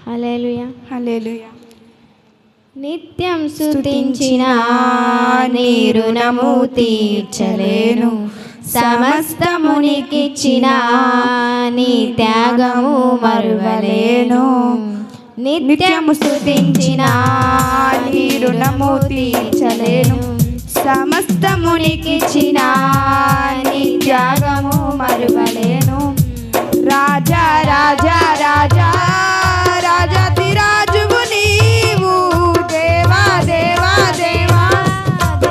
హల్లెలూయా హల్లెలూయా. నిత్యం స్తుతించిన నీ రుణము తీర్చలేను, సమస్తమునికిచ్చిన నీ త్యాగము మరువలేను. నిత్యము స్తుతించిన నీ రుణము తీర్చలేను, సమస్తమునికిచ్చిన నీ త్యాగము మరువలేను. రాజా రాజా రాజా రాజాతి రాజువు నీవు, దేవా దేవా దేవా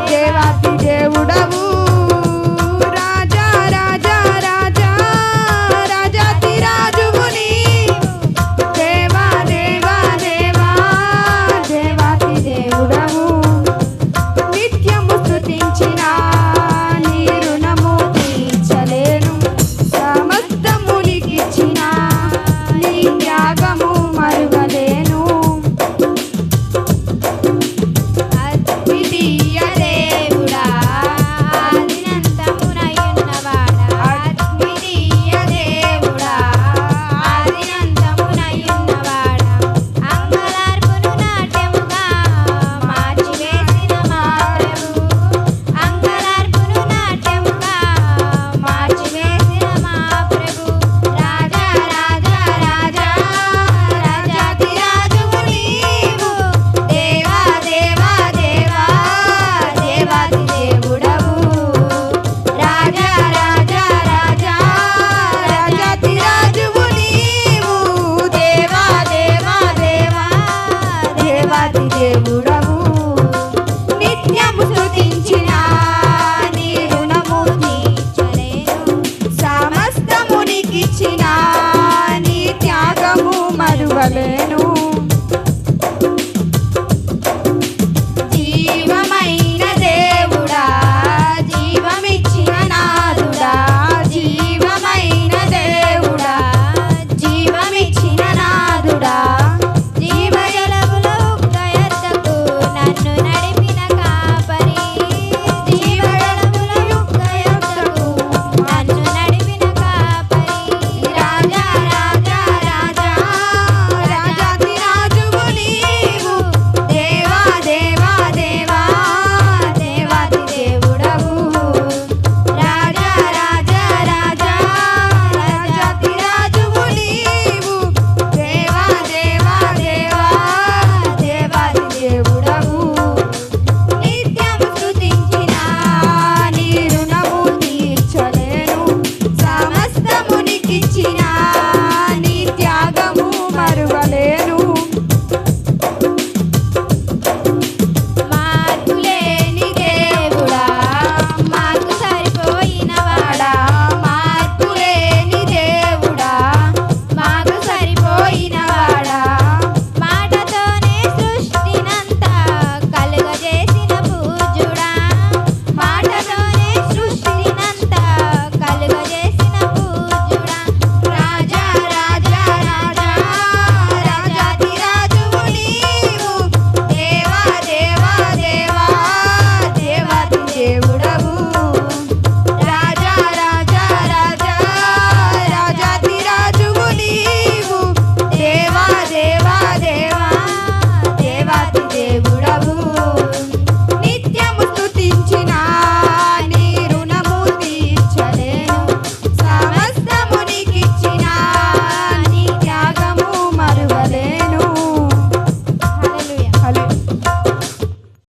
దేవాతి దేవుడవు. రాజా రాజా రాజా రాజాతి రాజువు నీవు, దేవా దేవా దేవా దేవాతి దేవుడవు. నిత్యము స్తుతించిన నీ రుణము తీర్చలేను, సమస్తమునికిచ్చిన నీ త్యాగము మరువలేను. అద్వితీయ దేవుడా, ఆదినంతమునయున్నవాడా, అద్వితీయ దేవుడా, ఆదినంతమునయున్నవాడా, అంగలార్పును నాట్యముగా మార్చివేసిన మా ప్రభు, అంగలార్పును నాట్యముగా మార్చివేసిన మా ప్రభు. రాజా రాజా రాజా రాజాతి రాజువు నీవు, దేవా దేవా దేవా దేవాతి దేవుడవు. రాజా రాజా రాజా రాజాతి రాజువు నీవు, దేవా దేవా దేవా దేవాతి దేవుడవు. నిత్యము స్తుతించిన నీ రుణము తీర్చలేను, సమస్తమునికిచ్చిన నీ త్యాగము మరువలేను.